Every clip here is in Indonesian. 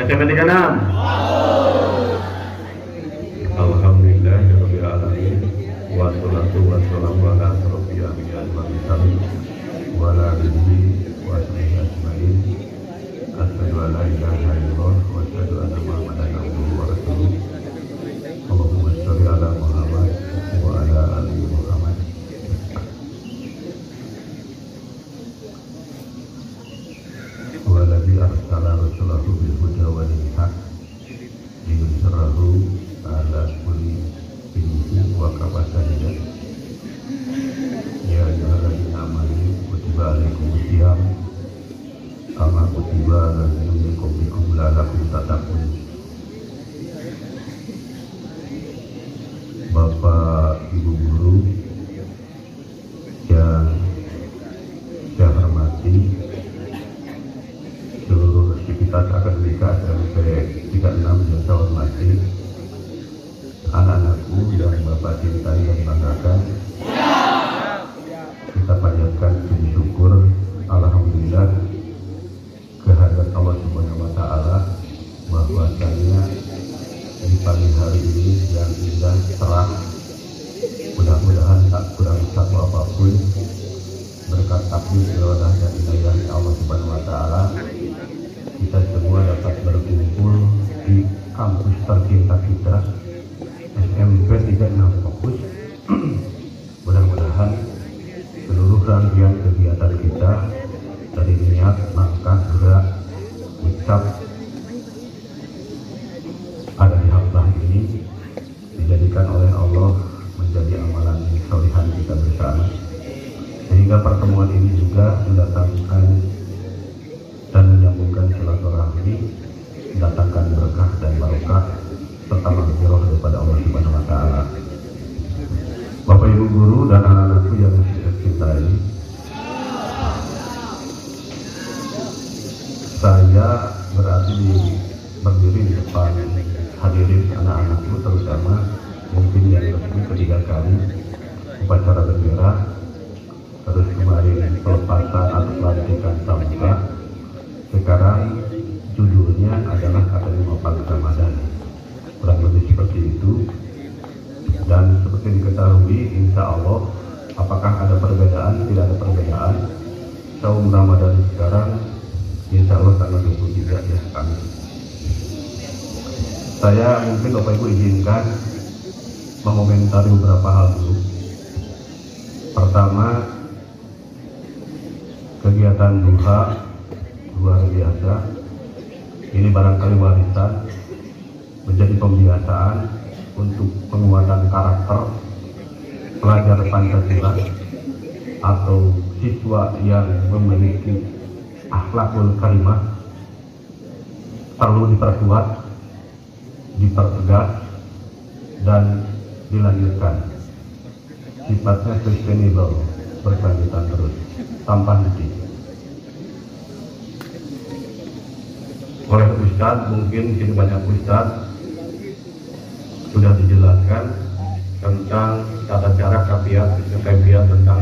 SMP 36. Alhamdulillahirabbil alamin. Wassalatu wassalamu ala asyrofil anbiya'i wal mursalin wa ala alihi wa sahbihi ajmain. Asyhadu an la ilaha illallah wa asyhadu anna Muhammadan abduhu wa rasuluh. Allahumma shalli ala Muhammad wa ala ali Muhammad. Waladzi arsala rasulahu bil huda wa dinil haq liyudhhirahu ala kulli dinin wa kafa shahida. Ya ayyuhalladzina amanu kutiba alaikumus shiyam kama kutiba alal ladzina min qablikum la'allakum tattaqun. Bapak Ibu guru yang saya hormati, seluruh sivitas akademika SMP 36 yang saya hormati, anak-anakku yang Bapak cintai dan banggakan, kita panjatkan puji syukur alhamdulillah kehadirat Allah Subhanahu wa taala bahwasanya di pagi hari ini yang indah cerah, mudah-mudahan tak kurang satu apapun berkat takdir irodah dan inayah Allah Subhanahu wa taala kita semua dapat berkumpul di kampus tercinta kita SMP 36 Fokus. Mudah-mudahan seluruh rangkaian kegiatan kita dari niat, langkah, gerak, ucap ada di haflah ini dijadikan oleh Allah menjadi amalan solihan kita bersama, sehingga pertemuan ini juga mendatangkan dan menyambungkan silaturahmi, mendatangkan berkah dan barokah serta maghfirah daripada Allah Subhanahu wa taala. Bapak Ibu guru dan anak-anakku yang saya cintai, saya berdiri di depan hadirin anak-anakku, terutama mungkin yang resmi ketiga kali upacara bendera, terus kemarin pelepasan atau pelantikan pramuka. Sekarang judulnya adalah Akademi Mapag Ramadan, kurang lebih seperti itu. Dan seperti diketahui, insya Allah, apakah ada perbedaan? Tidak ada perbedaan. Saum Ramadan sekarang insya Allah tanggal 23 ya kami. Saya mungkin Bapak Ibu izinkan mengomentari beberapa hal dulu. Pertama, kegiatan duha luar biasa. Ini barangkali warisan, menjadi pembiasaan untuk penguatan karakter pelajar Pancasila atau siswa yang memiliki akhlakul karimah, perlu diperkuat, dipertegas, dan dilanjutkan. Sifatnya sustainable, berkelanjutan terus, tanpa henti. Oleh Ustadz, mungkin sini banyak Ustadz sudah dijelaskan tentang tata cara kafiat tentang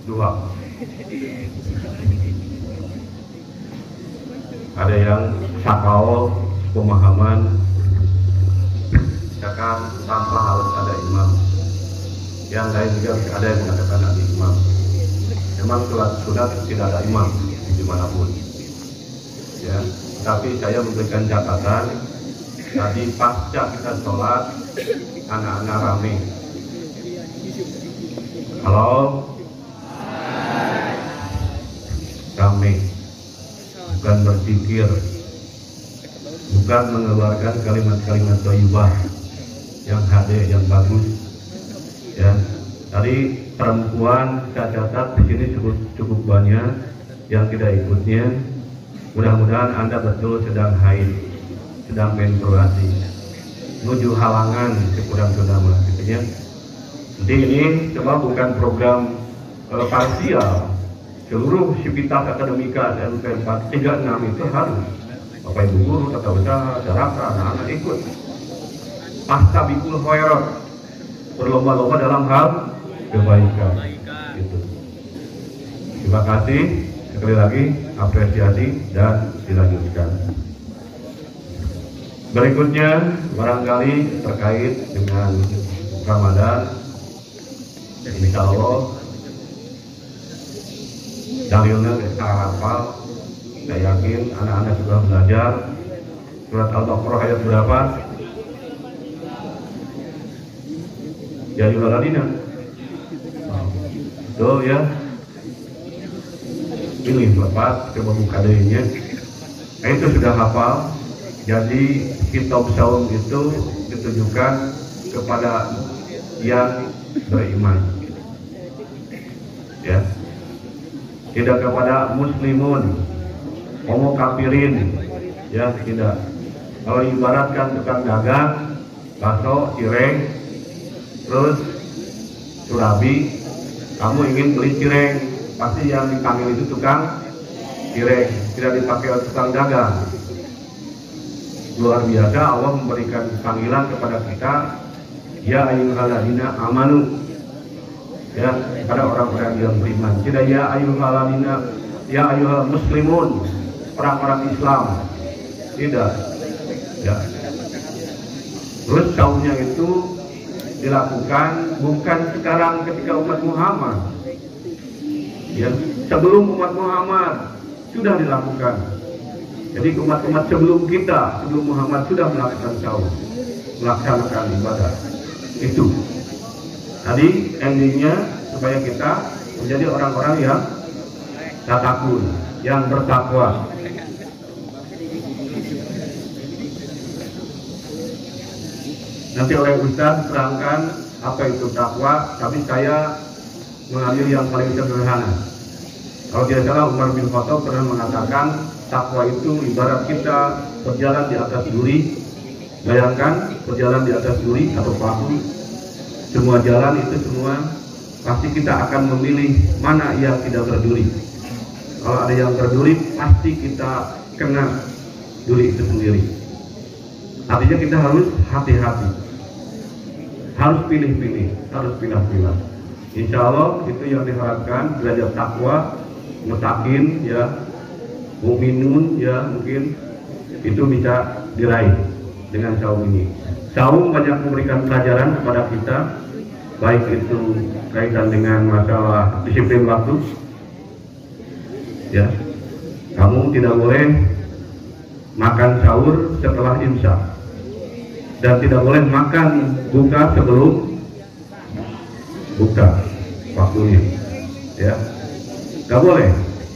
duha. Ada yang sakau pemahaman misalkan tanpa harus ada imam, yang lain juga ada yang mengatakan ada imam. Memang sholat sunat tidak ada imam dimanapun ya, tapi saya memberikan catatan tadi pasca kita sholat anak-anak rame. Halo, rame, bukan berpikir, bukan mengeluarkan kalimat-kalimat thayyibah yang hadeh, yang bagus ya. Tadi perempuan saya catat di sini cukup banyak yang tidak ikutnya. Mudah-mudahan Anda betul sedang haid, sedang menstruasi, menuju halangan sekurang-kurangnya gitu ya. Jadi ini cuma bukan program parsial. Seluruh sivitas akademika SMP 36 itu harus Bapak Ibu guru, tata usaha, daraka, anak-anak ikut. Astabikul khairat, berlomba-lomba dalam hal kebaikan. Gitu. Terima kasih sekali lagi apresiasi dan dilanjutkan. Berikutnya barangkali terkait dengan Ramadan, insya Allah dalilnya kita hafal. Saya yakin anak-anak sudah belajar surat Al-Baqarah ayat berapa? Ya ayyuhalladzina. Betul ya. Ini lepas ke membuka dirinya. Itu sudah hafal. Jadi kitab saum itu ditujukan kepada yang beriman, ya, tidak kepada muslimun, homo kafirin, ya tidak. Kalau ibaratkan tukang dagang, bakso, cireng, terus surabi, kamu ingin beli cireng, pasti yang dipanggil itu tukang cireng, tidak dipakai oleh tukang dagang. Luar biasa Allah memberikan panggilan kepada kita, ya ayyuhalladzina amanu, ya, kepada orang-orang yang beriman. Tidak ya ayyuhalladzina, ya ayyuhal muslimun, orang-orang Islam. Tidak, ya. Terus saumnya itu dilakukan bukan sekarang ketika umat Muhammad, ya, sebelum umat Muhammad sudah dilakukan. Jadi umat-umat sebelum kita, sebelum Muhammad sudah melakukan saum, melaksanakan ibadah itu. Tadi endingnya supaya kita menjadi orang-orang yang takwa, yang bertakwa. Nanti oleh Ustaz terangkan apa itu takwa, tapi saya mengambil yang paling sederhana. Kalau tidak salah Umar bin Khattab pernah mengatakan takwa itu ibarat kita berjalan di atas duri. Bayangkan berjalan di atas duri atau perahu. Semua jalan itu semua pasti kita akan memilih mana yang tidak berduri. Kalau ada yang berduri pasti kita kena duri itu sendiri. Artinya kita harus hati-hati, harus pilih-pilih, harus pilih-pilih. Insya Allah itu yang diharapkan, derajat takwa, mutakin, ya, mu'minun, ya, mungkin itu bisa diraih dengan saum ini. Saum banyak memberikan pelajaran kepada kita, baik itu kaitan dengan masalah disiplin waktu, ya, kamu tidak boleh makan sahur setelah imsak dan tidak boleh makan buka sebelum buka waktunya, ya, nggak boleh,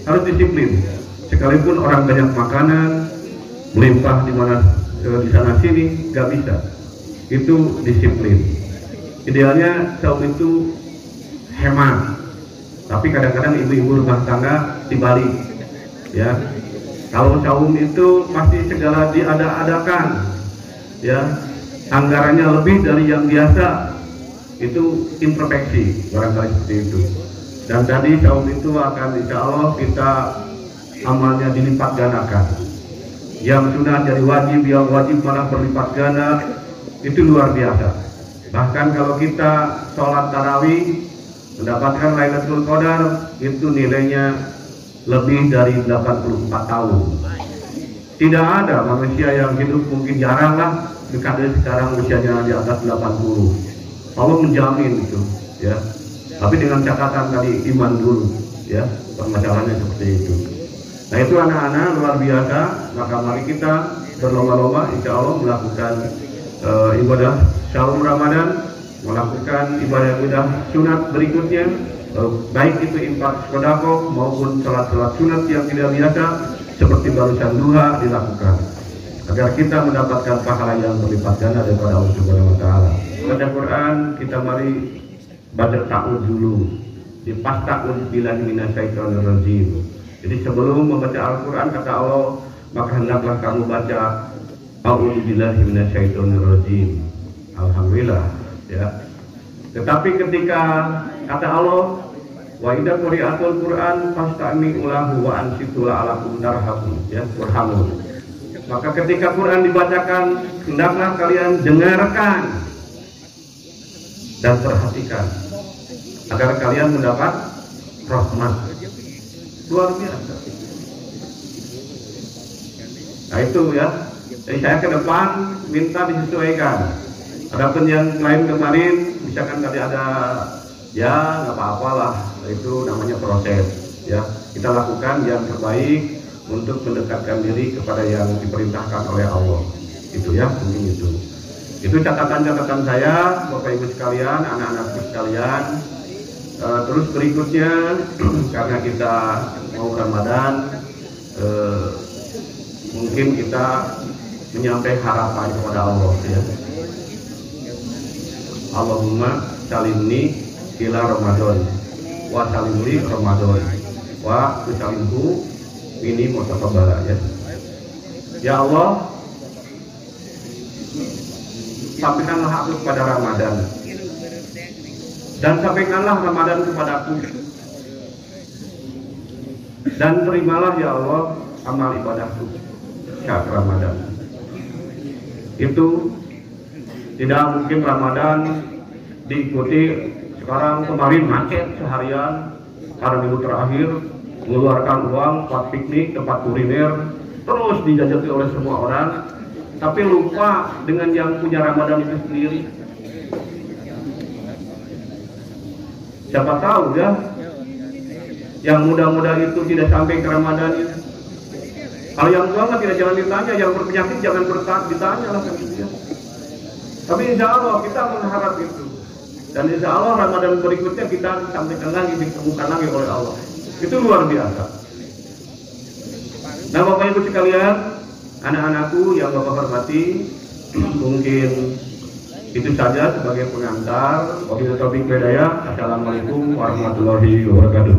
harus disiplin. Sekalipun orang banyak makanan melimpah di mana di sana sini, nggak bisa. Itu disiplin. Idealnya saum itu hemat, tapi kadang-kadang ibu-ibu rumah tangga dibalik, ya. Kalau saum itu pasti segala diada-adakan, ya, anggarannya lebih dari yang biasa, itu imperfeksi, barangkali seperti itu. Dan tadi saum itu akan insya Allah kita amalnya dilipat gandakan. Yang sudah jadi wajib, yang wajib malah berlipat ganda, itu luar biasa. Bahkan kalau kita sholat tarawih mendapatkan Lailatul Qadar, itu nilainya lebih dari 84 tahun. Tidak ada manusia yang hidup, mungkin jarang lah, dekat dari sekarang usianya di atas 80. Allah menjamin itu, ya. Tapi dengan catatan tadi iman dulu, ya, permasalahannya seperti itu. Nah itu anak-anak luar biasa, maka mari kita berlomba-lomba insya Allah melakukan ibadah saum Ramadan, melakukan ibadah-ibadah sunat berikutnya, baik itu infak sedekah maupun salat-salat sunat yang tidak biasa seperti barusan duha dilakukan, agar kita mendapatkan pahala yang berlipat ganda daripada Allah Subhanahu wa taala. Baca Quran, kita mari baca ta'awudz dulu. Dipasta'udz billahi minasyaitonir rajim. Jadi sebelum membaca Al-Quran kata Allah, maka hendaklah kamu baca a'udzu billahi minasyaitonir rajim. Alhamdulillah, ya. Tetapi ketika kata Allah, wa idza quri'atul Qur'an fastami'u lahu wa ansitu la'alakum tarhamun, ya, turhamun. Maka ketika Quran dibacakan, hendaklah kalian dengarkan dan perhatikan agar kalian mendapat rahmat. luar biasa. Nah itu ya, jadi saya ke depan minta disesuaikan. Adapun yang lain kemarin, misalkan tadi ada, ya nggak apa-apalah, itu namanya proses. Ya, kita lakukan yang terbaik untuk mendekatkan diri kepada yang diperintahkan oleh Allah. Itu ya, mungkin itu. Itu catatan-catatan saya, Bapak Ibu sekalian, anak-anakku sekalian. Terus berikutnya, karena kita mau Ramadan, mungkin kita menyampaikan harapan kepada Allah ya. Allahumma salimni ila Ramadan wa salimli Ramadan wa tusalimhu ini mutaqabbala ya. Ya Allah, sampaikanlah aku kepada Ramadan dan sampaikanlah Ramadan kepadaku, dan terimalah ya Allah amal ibadahku saat Ramadan. Itu tidak mungkin Ramadan diikuti sekarang, kemarin macet seharian karena minggu terakhir mengeluarkan uang buat piknik, tempat kuliner, terus dijajaki oleh semua orang, tapi lupa dengan yang punya Ramadan itu sendiri. Siapa tahu ya, yang muda-muda itu tidak sampai ke Ramadan itu. Kalau yang tua nggak tidak jangan ditanya, yang berpenyakit jangan ditanya lah kan gitu ya. Tapi insya Allah kita mengharap itu, dan insya Allah Ramadan berikutnya kita disampaikan lagi, ditemukan lagi oleh Allah. Itu luar biasa. Nah Bapak Ibu sekalian, anak-anakku yang Bapak hormati, mungkin itu saja sebagai pengantar. Wabillahi taufiq wal hidayah. Assalamualaikum warahmatullahi wabarakatuh.